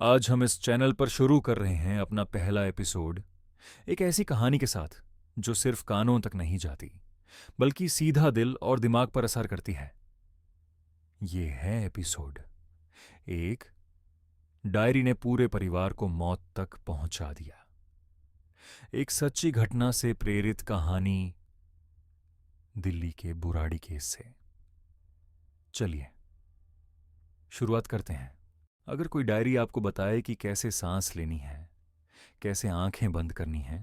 आज हम इस चैनल पर शुरू कर रहे हैं अपना पहला एपिसोड एक ऐसी कहानी के साथ जो सिर्फ कानों तक नहीं जाती बल्कि सीधा दिल और दिमाग पर असर करती है। ये है एपिसोड एक डायरी ने पूरे परिवार को मौत तक पहुंचा दिया। एक सच्ची घटना से प्रेरित कहानी दिल्ली के बुराड़ी केस से। चलिए शुरुआत करते हैं। अगर कोई डायरी आपको बताए कि कैसे सांस लेनी है, कैसे आंखें बंद करनी है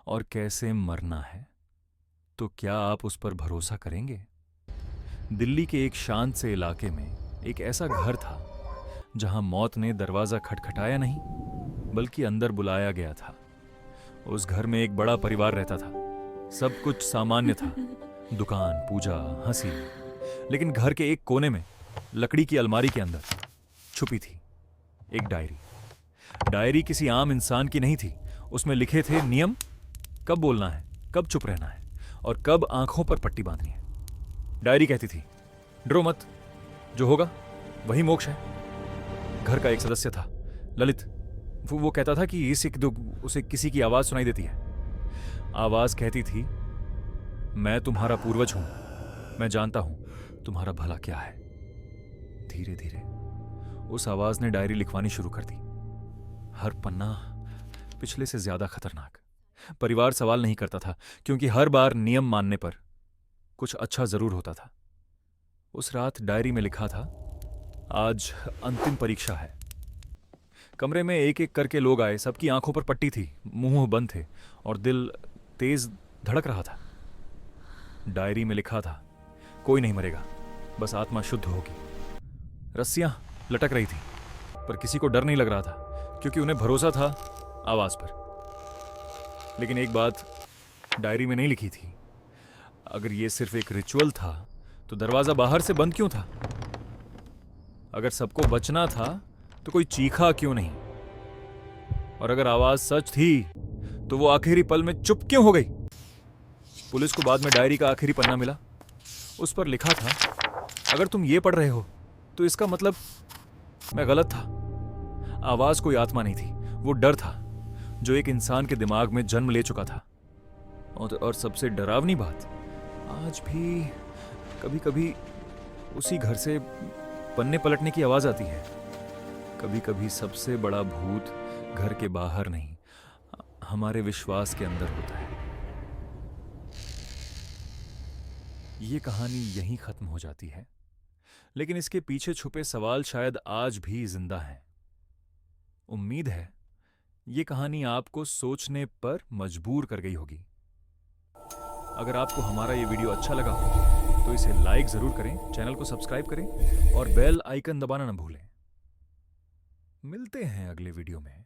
और कैसे मरना है, तो क्या आप उस पर भरोसा करेंगे? दिल्ली के एक शांत से इलाके में एक ऐसा घर था जहां मौत ने दरवाजा खटखटाया नहीं बल्कि अंदर बुलाया गया था। उस घर में एक बड़ा परिवार रहता था। सब कुछ सामान्य था, दुकान, पूजा, हंसी। लेकिन घर के एक कोने में लकड़ी की अलमारी के अंदर छुपी थी एक डायरी। डायरी किसी आम इंसान की नहीं थी। उसमें लिखे थे नियम, कब बोलना है, कब चुप रहना है और कब आंखों पर पट्टी बांधनी है। डायरी कहती थी, डरो मत, जो होगा वही मोक्ष है। घर का एक सदस्य था ललित। वो कहता था कि उसे किसी की आवाज सुनाई देती है। आवाज कहती थी, मैं तुम्हारा पूर्वज हूं, मैं जानता हूं तुम्हारा भला क्या है। धीरे धीरे उस आवाज ने डायरी लिखवानी शुरू कर दी। हर पन्ना पिछले से ज्यादा खतरनाक। परिवार सवाल नहीं करता था क्योंकि हर बार नियम मानने पर कुछ अच्छा जरूर होता था। उस रात डायरी में लिखा था, आज अंतिम परीक्षा है। कमरे में एक एक करके लोग आए। सबकी आंखों पर पट्टी थी, मुंह बंद थे और दिल तेज धड़क रहा था। डायरी में लिखा था, कोई नहीं मरेगा, बस आत्मा शुद्ध होगी। रस्सियां लटक रही थी पर किसी को डर नहीं लग रहा था क्योंकि उन्हें भरोसा था आवाज पर। लेकिन एक बात डायरी में नहीं लिखी थी, अगर यह सिर्फ एक रिचुअल था तो दरवाजा बाहर से बंद क्यों था? अगर सबको बचना था तो कोई चीखा क्यों नहीं? और अगर आवाज सच थी तो वो आखिरी पल में चुप क्यों हो गई? पुलिस को बाद में डायरी का आखिरी पन्ना मिला। उस पर लिखा था, अगर तुम ये पढ़ रहे हो तो इसका मतलब मैं गलत था। आवाज कोई आत्मा नहीं थी, वो डर था जो एक इंसान के दिमाग में जन्म ले चुका था। और सबसे डरावनी बात, आज भी कभी कभी उसी घर से पन्ने पलटने की आवाज आती है। कभी कभी सबसे बड़ा भूत घर के बाहर नहीं, हमारे विश्वास के अंदर होता है। ये कहानी यहीं खत्म हो जाती है, लेकिन इसके पीछे छुपे सवाल शायद आज भी जिंदा हैं। उम्मीद है ये कहानी आपको सोचने पर मजबूर कर गई होगी। अगर आपको हमारा ये वीडियो अच्छा लगा हो तो इसे लाइक जरूर करें, चैनल को सब्सक्राइब करें और बेल आइकन दबाना न भूलें। मिलते हैं अगले वीडियो में।